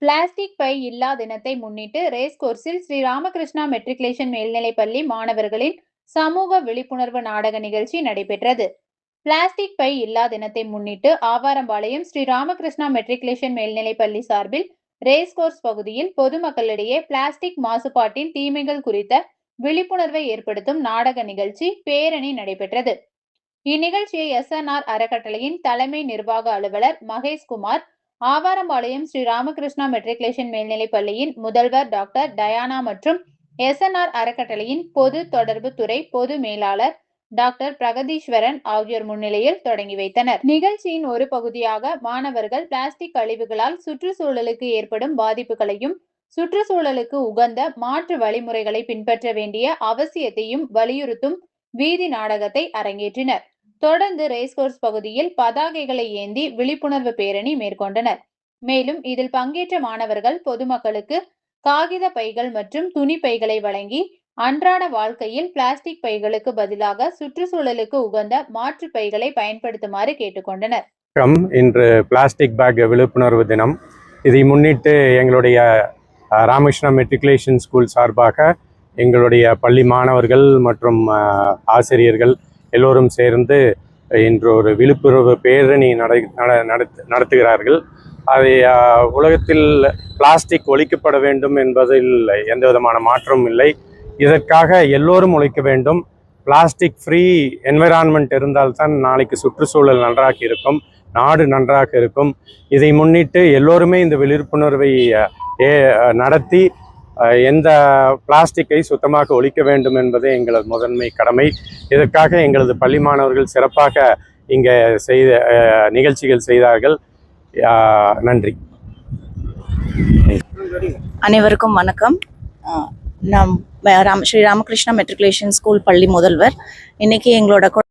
Plastic by இல்லா தினத்தை முன்னிட்டு ரேஸ்கோர்ஸில் ஸ்ரீ ராமகிருஷ்ணா மெட்ரிகுலேஷன் மேல்நிலைப்பள்ளி மாணவர்களின் சமூக விழிப்புணர்வு நாடக நிகழ்ச்சி நடைபெற்றது. பிளாஸ்டிக் பை இல்லா தினத்தை முன்னிட்டு ஆவாரம்பாளையம் ஸ்ரீ ராமகிருஷ்ணா மெட்ரிகுலேஷன் மேல்நிலைப்பள்ளி சார்பில் ரேஸ்கோர்ஸ் பகுதியில் பொதுமக்களிடையே பிளாஸ்டிக் மாசுபாட்டின் தீமைகள் குறித்த விழிப்புணர்வை ஏற்படுத்தும் நாடக நிகழ்ச்சி பேரணி நடைபெற்றது. இந்நிகழ்ச்சியை SNR அறக்கட்டளையின் தலைமை நிர்வாக அலுவலர் மகேஷ்குமார், ஆவாரம்பாளையம் ஸ்ரீ ராமகிருஷ்ணா மெட்ரிகுலேஷன் மேல்நிலைப் பள்ளியின் முதல்வர் டாக்டர் டயானா மற்றும் SNR அறக்கட்டளையின் பொது தொடர்பு துறை பொது மேலாளர் டாக்டர் பிரகதீஸ்வரன் ஆகியோர் முன்னிலையில் தொடங்கி வைத்தனர். நிகழ்ச்சியின் ஒரு பகுதியாக மாணவர்கள் பிளாஸ்டிக் கழிவுகளால் சுற்றுச்சூழலுக்கு ஏற்படும் பாதிப்புகளையும் சுற்றுச்சூழலுக்கு உகந்த மாற்று வழிமுறைகளை பின்பற்ற வேண்டிய அவசியத்தையும் வலியுறுத்தும் வீதி நாடகத்தை அரங்கேற்றினர். தொடர்ந்து ரேஸ்கோர்ஸ் பகுதியில் பதாகைகளை ஏந்தி விழிப்புணர்வு பேரணி மேற்கொண்டனர். மேலும் இதில் பங்கேற்ற மாணவர்கள் பொதுமக்களுக்கு காகித பைகள் மற்றும் துணி பைகளை வழங்கி அன்றாட வாழ்க்கையில் பிளாஸ்டிக் பைகளுக்கு பதிலாக சுற்றுச்சூழலுக்கு உகந்த மாற்று பைகளை பயன்படுத்துமாறு கேட்டுக்கொண்டனர். இன்று பிளாஸ்டிக் பேக் விழிப்புணர்வு தினம். இதை முன்னிட்டு எங்களுடைய ராமகிருஷ்ணா மெட்ரிகுலேஷன் ஸ்கூல் சார்பாக எங்களுடைய பள்ளி மாணவர்கள் மற்றும் ஆசிரியர்கள் எல்லோரும் சேர்ந்து இன்று ஒரு விழிப்புணர்வு பேரணி நடத்துகிறார்கள். அதை உலகத்தில் பிளாஸ்டிக் ஒழிக்கப்பட வேண்டும் என்பதில் எந்த விதமான மாற்றமும் இல்லை. இதற்காக எல்லோரும் ஒழிக்க வேண்டும். பிளாஸ்டிக் ஃப்ரீ என்விரான்மெண்ட் இருந்தால்தான் நாளைக்கு சுற்றுச்சூழல் நன்றாக இருக்கும், நாடு நன்றாக இருக்கும். இதை முன்னிட்டு எல்லோருமே இந்த விழிப்புணர்வை நடத்தி எந்த பிளாஸ்டிக்கை சுத்தமாக ஒழிக்க வேண்டும் என்பதே எங்களது முதன்மை கடமை. இதற்காக எங்களது பள்ளி மாணவர்கள் சிறப்பாக இங்கே நிகழ்ச்சிகள் செய்தார்கள். நன்றி. அனைவருக்கும் வணக்கம். நான் ஸ்ரீ ராமகிருஷ்ணா மெட்ரிகுலேஷன் ஸ்கூல் பள்ளி முதல்வர். இன்னைக்கு எங்களோட